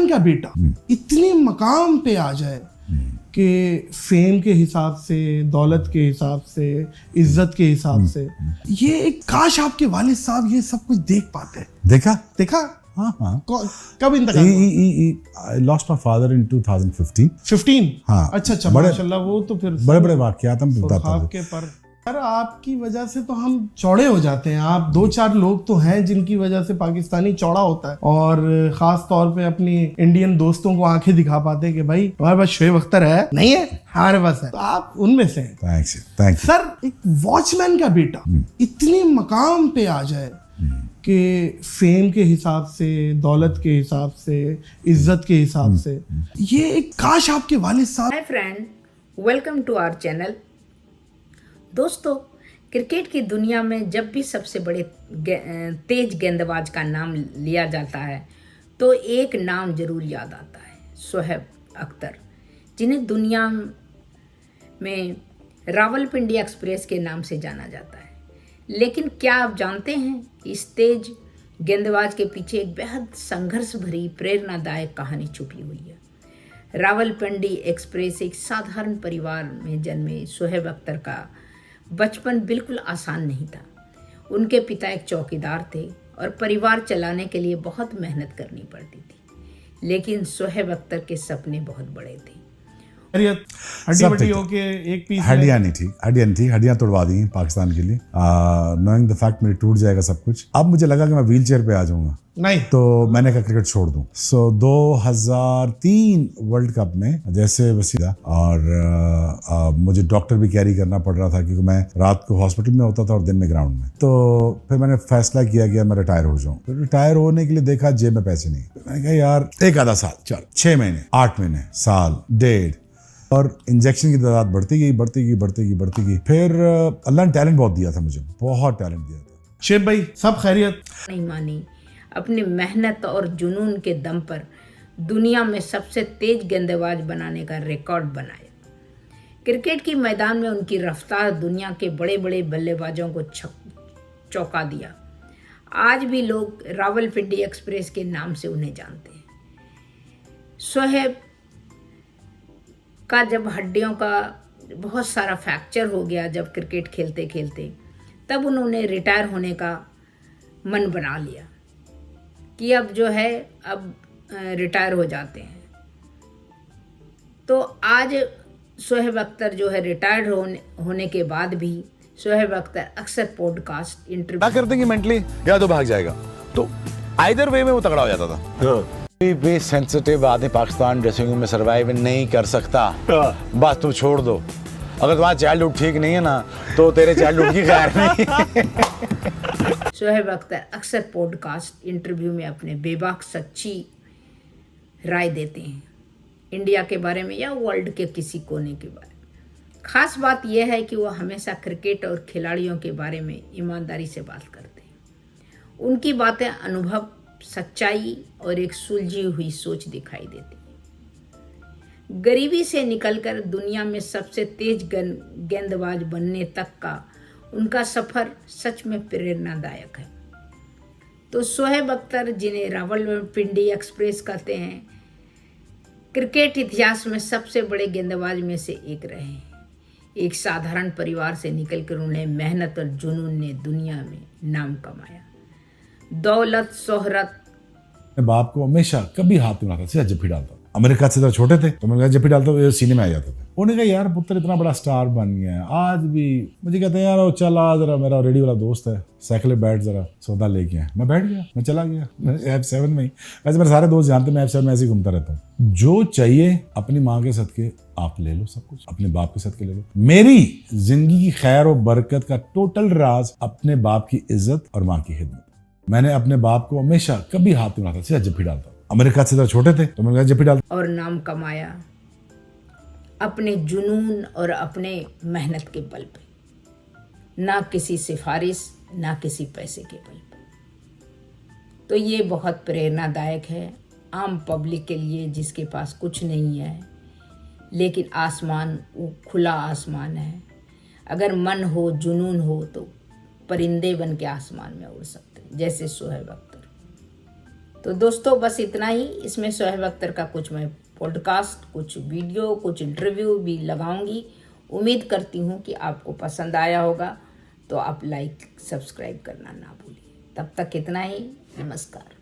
Watchman का बेटा इतने मकाम पे आ जाए कि फेम के हिसाब से, दौलत के हिसाब से, इज्जत के हिसाब से, ये एक काश आपके वालिद साहब ये सब कुछ देख पाते। देखा हाँ। कब इंतकाल हुआ? I lost my father in 2015. 15? हाँ। अच्छा माशाल्लाह, वो तो फिर बड़े वाक़यात हम बताते हैं के पर। यार आपकी वजह से तो हम चौड़े हो जाते हैं। आप 2-4 लोग तो हैं जिनकी वजह से पाकिस्तानी चौड़ा होता है, और खास तौर पे अपनी इंडियन दोस्तों को आंखें दिखा पाते हैं कि भाई हमारे पास शोएब अख्तर है, नहीं है, हमारे पास है। तो आप उनमें से हैं। थैंक यू सर, एक वॉचमैन का बेटा इतने मकाम पे आ जाए कि फेम के हिसाब से, दौलत के हिसाब से, इज्जत के हिसाब से, ये एक काश आपके वालिद साहब। Hi friend, welcome to our channel. दोस्तों, क्रिकेट की दुनिया में जब भी सबसे बड़े तेज गेंदबाज का नाम लिया जाता है तो एक नाम जरूर याद आता है, शोएब अख्तर, जिन्हें दुनिया में रावलपिंडी एक्सप्रेस के नाम से जाना जाता है। लेकिन क्या आप जानते हैं, इस तेज गेंदबाज के पीछे एक बेहद संघर्ष भरी प्रेरणादायक कहानी छुपी हुई है। रावलपिंडी एक्सप्रेस एक साधारण परिवार में जन्मे शोएब अख्तर का बचपन बिल्कुल आसान नहीं था। उनके पिता एक चौकीदार थे और परिवार चलाने के लिए बहुत मेहनत करनी पड़ती थी। लेकिन शोएब अख्तर के सपने बहुत बड़े थे। हड्डियां एक पीस हड्डियां नहीं थी, हड्डियां तोड़वा दी पाकिस्तान के लिए, नोइंग द फैक्ट मेरी टूट जाएगा सब कुछ। अब मुझे लगा कि मैं व्हील चेयर पे आ जाऊंगा, नहीं तो मैंने कहा क्रिकेट छोड़ दूं। 2003 वर्ल्ड कप में जैसे वसीला, और मुझे डॉक्टर भी कैरी करना पड़ रहा था क्योंकि मैं रात को हॉस्पिटल में होता था और दिन में ग्राउंड में। तो फिर मैंने फैसला किया कि मैं रिटायर हो जाऊं। तो रिटायर होने के लिए देखा जेब में पैसे नहीं। तो मैंने कहा यार एक आधा साल, चल 6 महीने, 8 महीने, साल, 1.5, और इंजेक्शन की तादाद बढ़ती गई। फिर अल्लाह ने टैलेंट बहुत दिया था मुझे, बहुत टैलेंट दिया था। शेब भाई, सब खैरियत? नहीं मानी, अपनी मेहनत और जुनून के दम पर दुनिया में सबसे तेज गेंदबाज बनाने का रिकॉर्ड बनाया। क्रिकेट की मैदान में उनकी रफ्तार दुनिया के बड़े बड़े बल्लेबाजों को चौंका दिया। आज भी लोग रावलपिंडी एक्सप्रेस के नाम से उन्हें जानते हैं। शोएब का जब हड्डियों का बहुत सारा फ्रैक्चर हो गया, जब क्रिकेट खेलते खेलते, तब उन्होंने रिटायर होने का मन बना लिया कि अब जो है अब रिटायर हो जाते हैं। तो आज शोएब अख्तर जो है रिटायर होने के बाद भी शोएब अख्तर अक्सर पॉडकास्ट इंटरव्यू कर देंगे मेंटली, या तो भाग जाएगा। तो आइदर वे में वो तगड़ा हो जाता था। कोई भी सेंसिटिव आदमी पाकिस्तान ड्रेसिंग रूम में सर्वाइव नहीं कर सकता। बस तुम छोड़ दो, अगर तुम्हारा चाइल्डहुड ठीक नहीं है ना तो तेरे चाइल्डहुड की खैर नहीं। शोएब अख्तर अक्सर पॉडकास्ट इंटरव्यू में अपने बेबाक सच्ची राय देते हैं, इंडिया के बारे में या वर्ल्ड के किसी कोने के बारे में। खास बात यह है कि वो हमेशा क्रिकेट और खिलाड़ियों के बारे में ईमानदारी से बात करते हैं। उनकी बातें अनुभव, सच्चाई और एक सुलझी हुई सोच दिखाई देती है। गरीबी से निकलकर दुनिया में सबसे तेज गेंदबाज बनने तक का उनका सफर सच में प्रेरणादायक है। तो शोएब अख्तर, जिन्हें रावलपिंडी एक्सप्रेस कहते हैं, क्रिकेट इतिहास में सबसे बड़े गेंदबाज में से एक रहे हैं। एक साधारण परिवार से निकलकर उन्हें मेहनत और जुनून ने दुनिया में नाम कमाया। दौलत, शोहरत, बाप को हमेशा कभी हाथ नहीं लगाता, सीधा जफ्फी डालता। अमेरिका से जब छोटे थे तो मैंने कहा जफ्फी डालता तो सीने में आ जाता था। उन्होंने कहा यार पुत्र इतना बड़ा स्टार बन गया है, आज भी मुझे कहते हैं यार चल आ जरा, मेरा रेडियो वाला दोस्त है, साइकिल पे बैठ, जरा सौदा लेके आए। मैं बैठ गया, मैं चला गया F7 में ही। वैसे मेरे सारे दोस्त जानते, मैं F7 में ऐसे ही घूमता रहता हूँ। जो चाहिए अपनी माँ के सदके आप ले लो, सब कुछ अपने बाप के सदके ले लो। मेरी जिंदगी की खैर और बरकत का टोटल राज अपने बाप की इज्जत और माँ की खिदमत। मैंने अपने बाप को हमेशा कभी हाथ नहीं लगाता, सीधा जफ्फी डालता। अमेरिका से जब छोटे थे तो मैंने कहा जफ्फी डालता। और नाम कमाया अपने जुनून और अपने मेहनत के बल पे, ना किसी सिफारिश, ना किसी पैसे के बल पे। तो ये बहुत प्रेरणादायक है आम पब्लिक के लिए, जिसके पास कुछ नहीं है लेकिन आसमान, खुला आसमान है। अगर मन हो, जुनून हो तो परिंदे बन के आसमान में उड़ सकते हैं, जैसे शोएब अख्तर। तो दोस्तों बस इतना ही। इसमें शोएब अख्तर का कुछ मैं पॉडकास्ट, कुछ वीडियो, कुछ इंटरव्यू भी लगाऊंगी। उम्मीद करती हूँ कि आपको पसंद आया होगा। तो आप लाइक सब्सक्राइब करना ना भूलिए। तब तक इतना ही। नमस्कार।